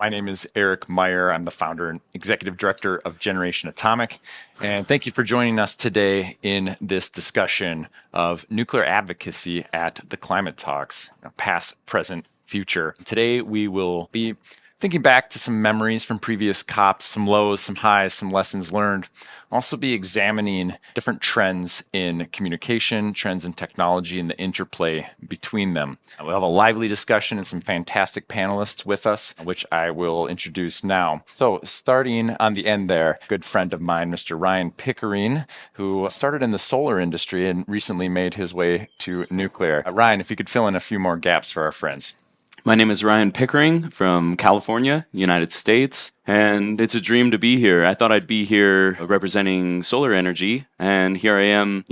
My name is Eric Meyer. I'm the founder and executive director of Generation Atomic. And thank you for joining us today in this discussion of nuclear advocacy at the climate talks, past, present, future. Today, we will be thinking back to some memories from previous COPs, some lows, some highs, some lessons learned. Also be examining different trends in communication, trends in technology, and the interplay between them. We'll have a lively discussion and some fantastic panelists with us, which I will introduce now. So starting on the end there, a good friend of mine, Mr. Ryan Pickering, who started in the solar industry and recently made his way to nuclear. Ryan, if you could fill in a few more gaps for our friends. My name is Ryan Pickering from California, United States, and it's a dream to be here. I thought I'd be here representing solar energy, and here I am,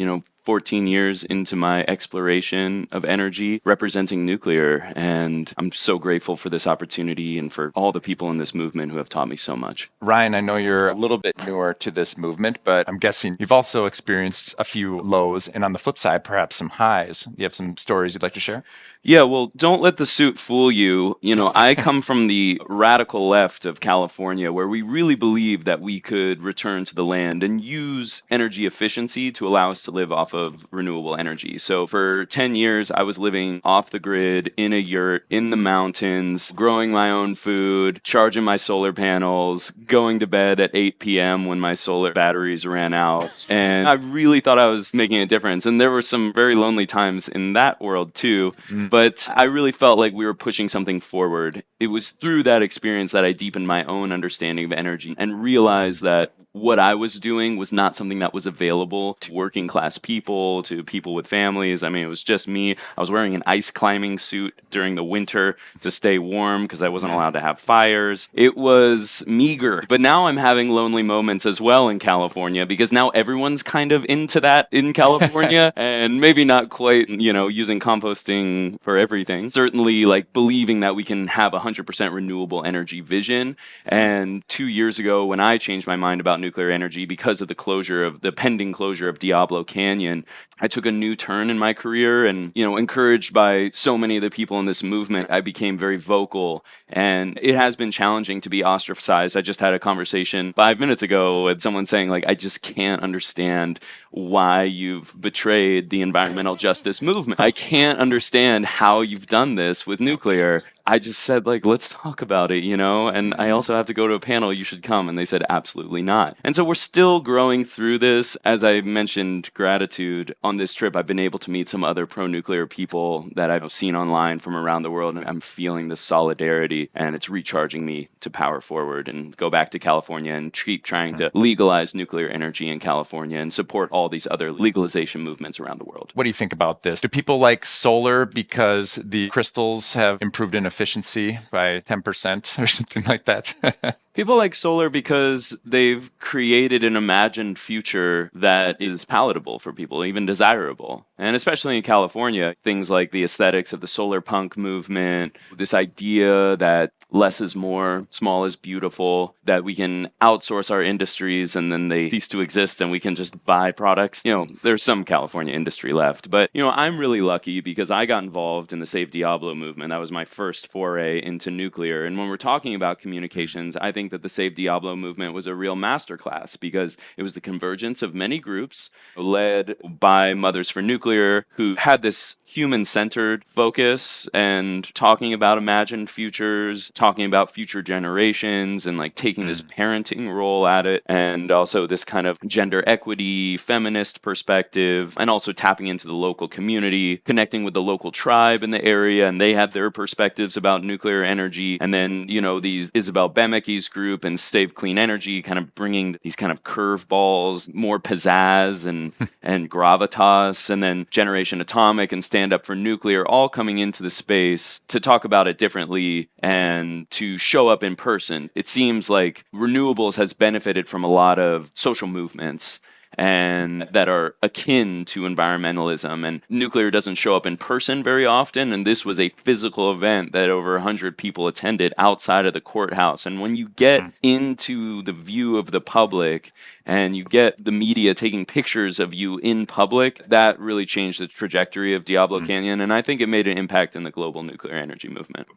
14 years into my exploration of energy representing nuclear. And I'm so grateful for this opportunity and for all the people in this movement who have taught me so much. Ryan, I know you're a little bit newer to this movement, but I'm guessing you've also experienced a few lows and on the flip side, perhaps some highs. You have some stories you'd like to share? Yeah, well, don't let the suit fool you. I come from the radical left of California, where we really believe that we could return to the land and use energy efficiency to allow us to live off of renewable energy. So for 10 years, I was living off the grid in a yurt in the mountains, growing my own food, charging my solar panels, going to bed at 8 p.m. when my solar batteries ran out. And I really thought I was making a difference. And there were some very lonely times in that world too. But I really felt like we were pushing something forward. It was through that experience that I deepened my own understanding of energy and realized that what I was doing was not something that was available to working class people, to people with families. I mean, it was just me. I was wearing an ice climbing suit during the winter to stay warm because I wasn't allowed to have fires. It was meager. But now I'm having lonely moments as well in California because now everyone's kind of into that in California and maybe not quite, using composting for everything. Certainly like believing that we can have 100% renewable energy vision. And 2 years ago when I changed my mind about nuclear energy because of the pending closure of Diablo Canyon, I took a new turn in my career and, encouraged by so many of the people in this movement, I became very vocal, and it has been challenging to be ostracized. I just had a conversation 5 minutes ago with someone saying, like, I just can't understand why you've betrayed the environmental justice movement. I can't understand how you've done this with nuclear. I just said, like, let's talk about it, and I also have to go to a panel, you should come. And they said, absolutely not. And so we're still growing through this. As I mentioned, gratitude on this trip, I've been able to meet some other pro-nuclear people that I've seen online from around the world. And I'm feeling the solidarity, and it's recharging me to power forward and go back to California and keep trying to legalize nuclear energy in California and support all these other legalization movements around the world. What do you think about this? Do people like solar because the crystals have improved in efficiency by 10% or something like that? People like solar because they've created an imagined future that is palatable for people, even desirable. And especially in California, things like the aesthetics of the solar punk movement, this idea that less is more, small is beautiful, that we can outsource our industries and then they cease to exist and we can just buy products. There's some California industry left. But, I'm really lucky because I got involved in the Save Diablo movement. That was my first foray into nuclear. And when we're talking about communications, I think that the Save Diablo movement was a real masterclass because it was the convergence of many groups led by Mothers for Nuclear who had this human-centered focus and talking about imagined futures, talking about future generations and like taking this parenting role at it, and also this kind of gender equity, feminist perspective, and also tapping into the local community, connecting with the local tribe in the area, and they had their perspectives about nuclear energy. And then, these Isabel Bemecki's group and Save Clean Energy kind of bringing these kind of curveballs, more pizzazz and gravitas, and then Generation Atomic and Stand Up for Nuclear all coming into the space to talk about it differently and to show up in person. It seems like renewables has benefited from a lot of social movements and that are akin to environmentalism. And nuclear doesn't show up in person very often. And this was a physical event that over 100 people attended outside of the courthouse. And when you get into the view of the public and you get the media taking pictures of you in public, that really changed the trajectory of Diablo Canyon. And I think it made an impact in the global nuclear energy movement.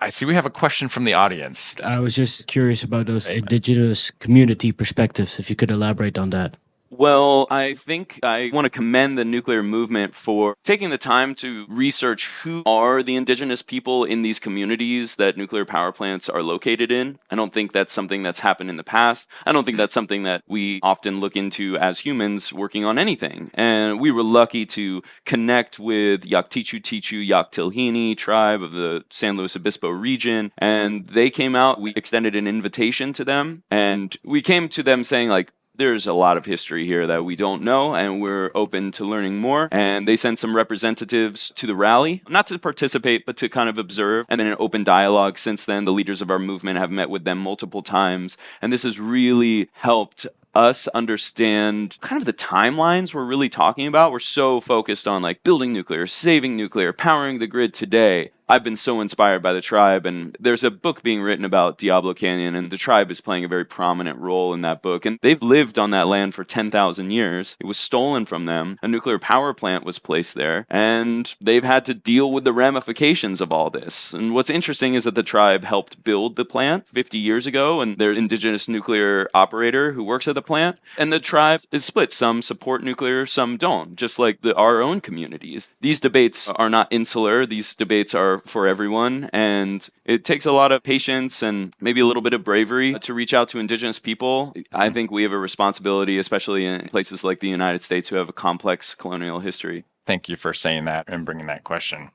I see we have a question from the audience. I was just curious about those indigenous community perspectives, if you could elaborate on that. Well, I think I want to commend the nuclear movement for taking the time to research who are the indigenous people in these communities that nuclear power plants are located in. I don't think that's something that's happened in the past. I don't think that's something that we often look into as humans working on anything. And we were lucky to connect with Yaktichu Tichu Yaktilhini tribe of the San Luis Obispo region. And they came out, we extended an invitation to them, and we came to them saying, like, there's a lot of history here that we don't know, and we're open to learning more. And they sent some representatives to the rally, not to participate, but to kind of observe. And then an open dialogue since then. The leaders of our movement have met with them multiple times. And this has really helped us understand kind of the timelines we're really talking about. We're so focused on like building nuclear, saving nuclear, powering the grid today. I've been so inspired by the tribe, and there's a book being written about Diablo Canyon, and the tribe is playing a very prominent role in that book. And they've lived on that land for 10,000 years. It was stolen from them. A nuclear power plant was placed there, and they've had to deal with the ramifications of all this. And what's interesting is that the tribe helped build the plant 50 years ago, and there's an indigenous nuclear operator who works at the plant. And the tribe is split. Some support nuclear, some don't, just like our own communities. These debates are not insular. These debates are for everyone, and it takes a lot of patience and maybe a little bit of bravery to reach out to indigenous people. I think we have a responsibility, especially in places like the United States who have a complex colonial history. Thank you for saying that and bringing that question.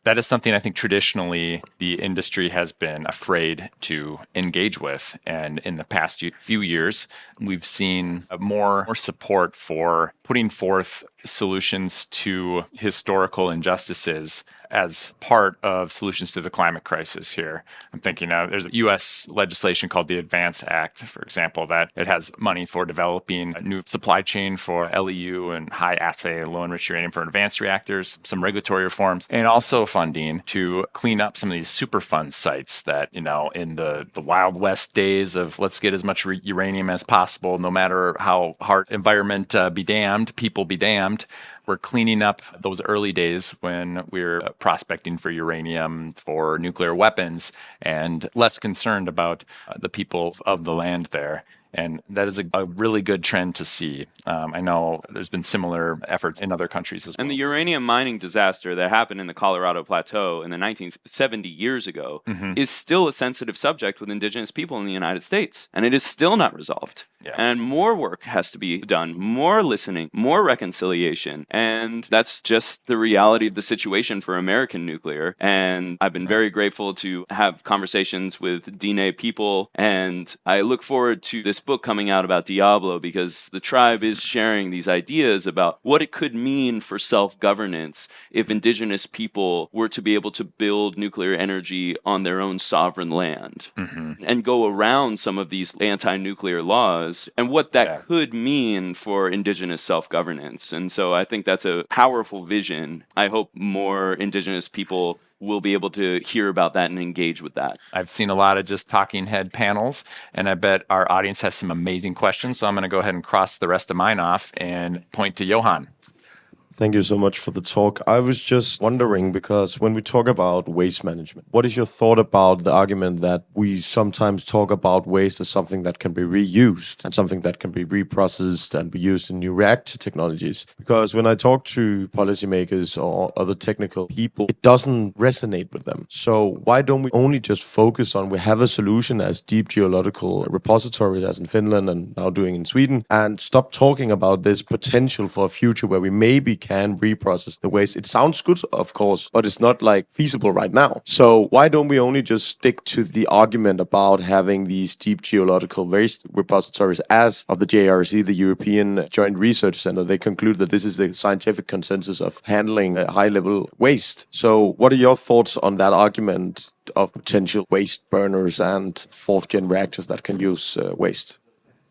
That is something I think traditionally the industry has been afraid to engage with. And in the past few years, we've seen more support for putting forth solutions to historical injustices as part of solutions to the climate crisis here. I'm thinking there's a U.S. legislation called the ADVANCE Act, for example, that it has money for developing a new supply chain for LEU and high assay and low enriched uranium for advanced reactors, some regulatory reforms, and also funding to clean up some of these Superfund sites that, in the Wild West days of let's get as much uranium as possible, no matter how hard environment be damned, people be damned. We're cleaning up those early days when we're prospecting for uranium for nuclear weapons and less concerned about the people of the land there. And that is a really good trend to see. I know there's been similar efforts in other countries as well. And the uranium mining disaster that happened in the Colorado Plateau in the 1970 years ago is still a sensitive subject with indigenous people in the United States. And it is still not resolved. Yeah. And more work has to be done, more listening, more reconciliation. And that's just the reality of the situation for American nuclear. And I've been very grateful to have conversations with Diné people. And I look forward to this book coming out about Diablo, because the tribe is sharing these ideas about what it could mean for self-governance if indigenous people were to be able to build nuclear energy on their own sovereign land and go around some of these anti-nuclear laws, and what that could mean for indigenous self-governance. And so I think that's a powerful vision. I hope more indigenous people will be able to hear about that and engage with that. I've seen a lot of just talking head panels, and I bet our audience has some amazing questions. So I'm going to go ahead and cross the rest of mine off and point to Johan. Thank you so much for the talk. I was just wondering, because when we talk about waste management, what is your thought about the argument that we sometimes talk about waste as something that can be reused and something that can be reprocessed and be used in new reactor technologies? Because when I talk to policymakers or other technical people, it doesn't resonate with them. So why don't we only just focus on we have a solution as deep geological repositories as in Finland and now doing in Sweden, and stop talking about this potential for a future where we maybe can reprocess the waste? It sounds good, of course, but it's not like feasible right now. So why don't we only just stick to the argument about having these deep geological waste repositories as of the JRC, the European Joint Research Center? They conclude that this is the scientific consensus of handling high-level waste. So what are your thoughts on that argument of potential waste burners and fourth-gen reactors that can use waste?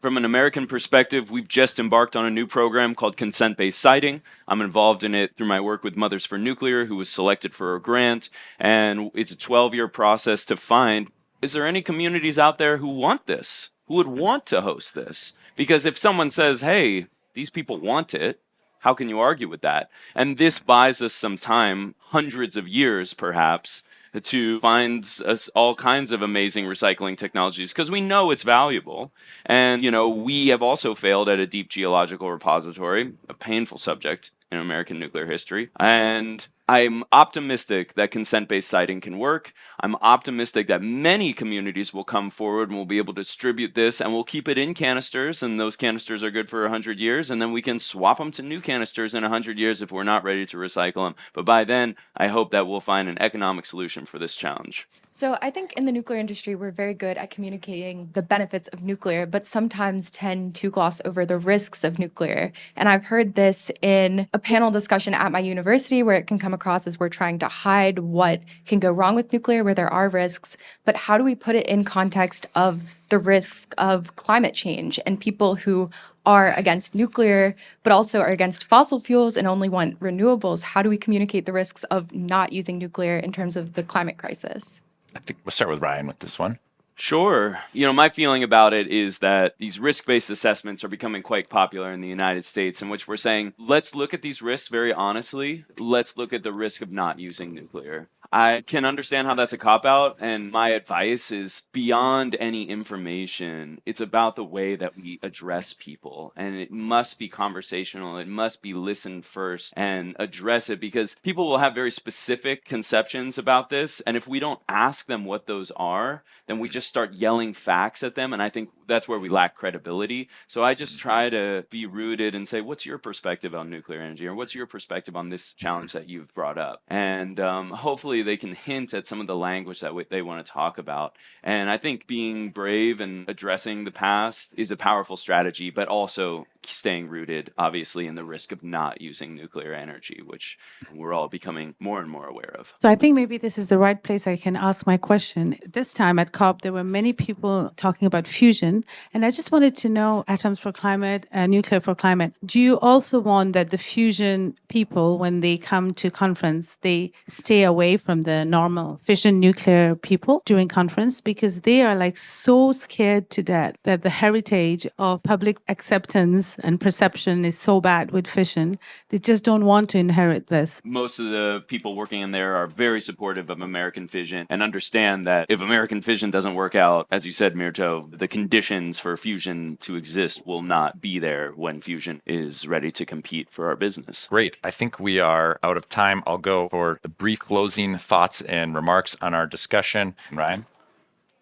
From an American perspective, we've just embarked on a new program called consent-based siting. I'm involved in it through my work with Mothers for Nuclear, who was selected for a grant. And it's a 12-year process to find, is there any communities out there who want this, who would want to host this? Because if someone says, hey, these people want it, how can you argue with that? And this buys us some time, hundreds of years perhaps, to find us all kinds of amazing recycling technologies because we know it's valuable. And, we have also failed at a deep geological repository, a painful subject in American nuclear history. And I'm optimistic that consent-based siting can work. I'm optimistic that many communities will come forward and will be able to distribute this, and we'll keep it in canisters, and those canisters are good for 100 years, and then we can swap them to new canisters in 100 years if we're not ready to recycle them. But by then, I hope that we'll find an economic solution for this challenge. So I think in the nuclear industry, we're very good at communicating the benefits of nuclear, but sometimes tend to gloss over the risks of nuclear. And I've heard this in a panel discussion at my university where it can come across as we're trying to hide what can go wrong with nuclear, where there are risks. But how do we put it in context of the risks of climate change and people who are against nuclear, but also are against fossil fuels and only want renewables? How do we communicate the risks of not using nuclear in terms of the climate crisis? I think we'll start with Ryan with this one. Sure. My feeling about it is that these risk-based assessments are becoming quite popular in the United States, in which we're saying, let's look at these risks very honestly. Let's look at the risk of not using nuclear. I can understand how that's a cop-out, and my advice is beyond any information. It's about the way that we address people, and it must be conversational. It must be listened first and address it, because people will have very specific conceptions about this, and if we don't ask them what those are, then we just start yelling facts at them, and I think that's where we lack credibility. So I just try to be rooted and say, what's your perspective on nuclear energy, or what's your perspective on this challenge that you've brought up? And hopefully they can hint at some of the language that they want to talk about. And I think being brave and addressing the past is a powerful strategy, but also staying rooted, obviously, in the risk of not using nuclear energy, which we're all becoming more and more aware of. So I think maybe this is the right place I can ask my question. This time at COP, there were many people talking about fusion. And I just wanted to know, Atoms for Climate, Nuclear for Climate, do you also want that the fusion people, when they come to conference, they stay away from the normal fission nuclear people during conference? Because they are like so scared to death that the heritage of public acceptance and perception is so bad with fission. They just don't want to inherit this. Most of the people working in there are very supportive of American fission and understand that if American fission doesn't work out, as you said, Mirto, the conditions for fusion to exist will not be there when fusion is ready to compete for our business. Great. I think we are out of time. I'll go for the brief closing thoughts and remarks on our discussion. Ryan?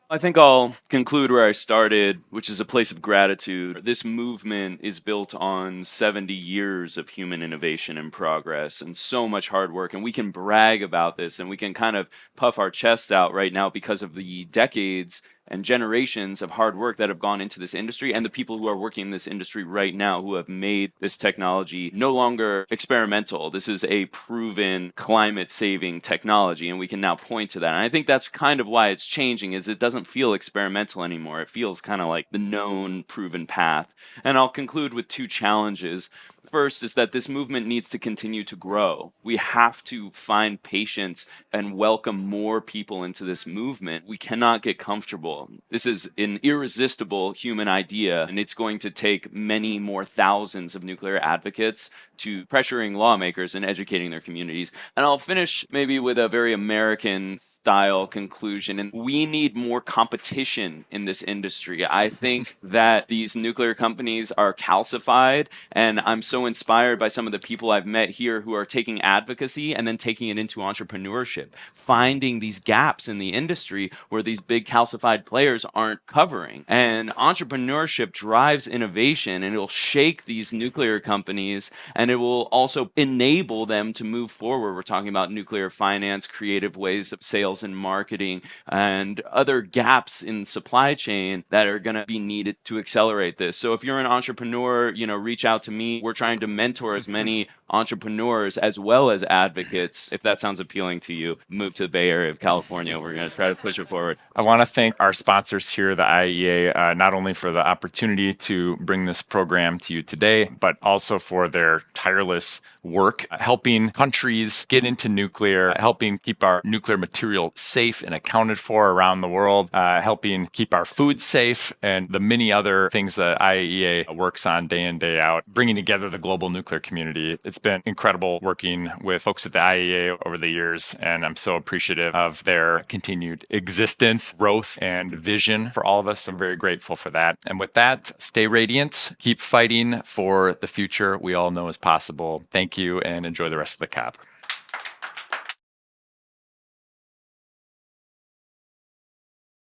I think I'll conclude where I started, which is a place of gratitude. This movement is built on 70 years of human innovation and progress and so much hard work. And we can brag about this and we can kind of puff our chests out right now because of the decades and generations of hard work that have gone into this industry and the people who are working in this industry right now who have made this technology no longer experimental. This is a proven climate-saving technology, and we can now point to that. And I think that's kind of why it's changing, is it doesn't feel experimental anymore. It feels kind of like the known, proven path. And I'll conclude with two challenges. First is that this movement needs to continue to grow. We have to find patience and welcome more people into this movement. We cannot get comfortable. This is an irresistible human idea, and it's going to take many more thousands of nuclear advocates to pressuring lawmakers and educating their communities. And I'll finish maybe with a very American style conclusion. And we need more competition in this industry. I think that these nuclear companies are calcified, and I'm so inspired by some of the people I've met here who are taking advocacy and then taking it into entrepreneurship, finding these gaps in the industry where these big calcified players aren't covering. And entrepreneurship drives innovation, and it'll shake these nuclear companies, and it will also enable them to move forward. We're talking about nuclear finance, creative ways of sales and marketing, and other gaps in supply chain that are going to be needed to accelerate this. So if you're an entrepreneur, reach out to me. We're trying to mentor as many entrepreneurs as well as advocates. If that sounds appealing to you, move to the Bay Area of California. We're going to try to push it forward. I want to thank our sponsors here, the IEA, not only for the opportunity to bring this program to you today, but also for their tireless work helping countries get into nuclear, helping keep our nuclear material feel safe and accounted for around the world, helping keep our food safe, and the many other things that IAEA works on day in, day out, bringing together the global nuclear community. It's been incredible working with folks at the IAEA over the years, and I'm so appreciative of their continued existence, growth, and vision for all of us. I'm very grateful for that. And with that, stay radiant, keep fighting for the future we all know is possible. Thank you, and enjoy the rest of the COP.